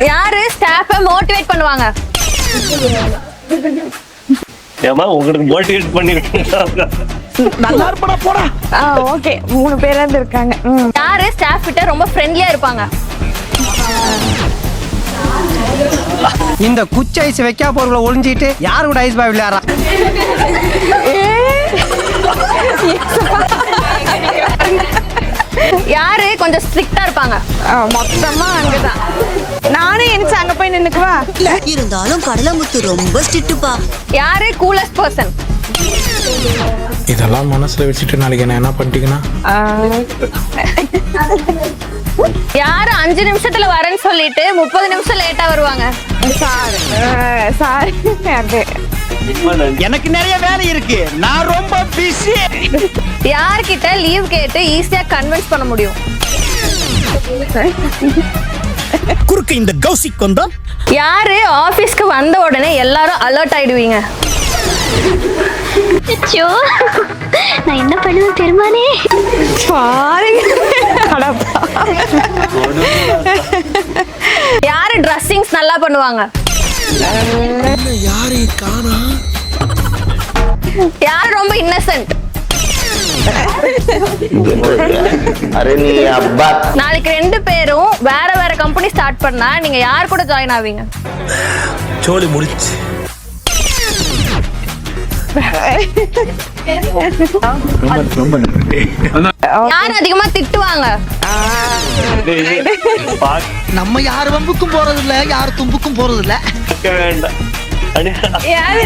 யாரு ஸ்டாஃபை மோட்டிவேட் பண்ணுவாங்க? ஏமா உங்களுக்கு மோட்டிவேட் பண்ணிருக்கீங்க. நல்லா இருப்படா போடா. ஓகே 3 பேரா இருக்காங்க. யாரு ஸ்டாஃப் கிட்ட ரொம்ப ஃப்ரெண்ட்லியா இருப்பாங்க? இந்த குச்சி ஐஸ் வைக்கா போறவள ஒளிஞ்சிட்டு யாரு கூட ஐஸ் பாய் விளையாடுறா? யாரு கொஞ்சம் ஸ்ட்ரிக்ட்டா இருப்பாங்க? மொத்தமா அங்கதான். நானே எனிச்சு அங்க போய் நின்னுக்குவா. இருந்தாலும் கடலமுத்து ரொம்ப ஸ்ட்ரிக்ட்டுப்பா. யாரு கூலஸ்ட் பர்சன்? இதெல்லாம் மனசுல வச்சுட்டு நாளைக்கு என்ன பண்ணிட்டீங்கன்னா? யாரு 5 நிமிஷத்துல வரேன்னு சொல்லிட்டு 30 நிமிஷம் லேட்டா வருவாங்க? சாரி. எனக்கு நிறைய வேலை இருக்கு, நான் ரொம்ப பிஸி. யார்கிட்ட லீவ் கேட்டு ஈஸியா கன்வின்ஸ் பண்ண முடியும்? குறுக்கு இந்த கௌசிக் வந்தா யாரு ஆபீஸ்க்கு வந்த உடனே எல்லாரும் அலர்ட் ஆயிடுவீங்க? அச்சோ, நான் என்ன பண்ணுவேன் பெருமானே? யாரு ட்ரெஸ்ஸிங்ஸ் நல்லா பண்ணுவாங்க? யாரையும் காணா. யார் ரொம்ப இன்னசென்ட்? நாளைக்கு 2 பேரும் வேற வேற கம்பெனி ஸ்டார்ட் பண்ணா நீங்க யார் கூட ஜாயின் ஆவீங்க? சோலி முடிச்சு. யார் அதிகமா திட்டுவாங்க? நம்ம யார் வம்புக்கும் போறது இல்ல, யார் தும்புக்கும் போறது இல்ல. வேண்டாம். யாரு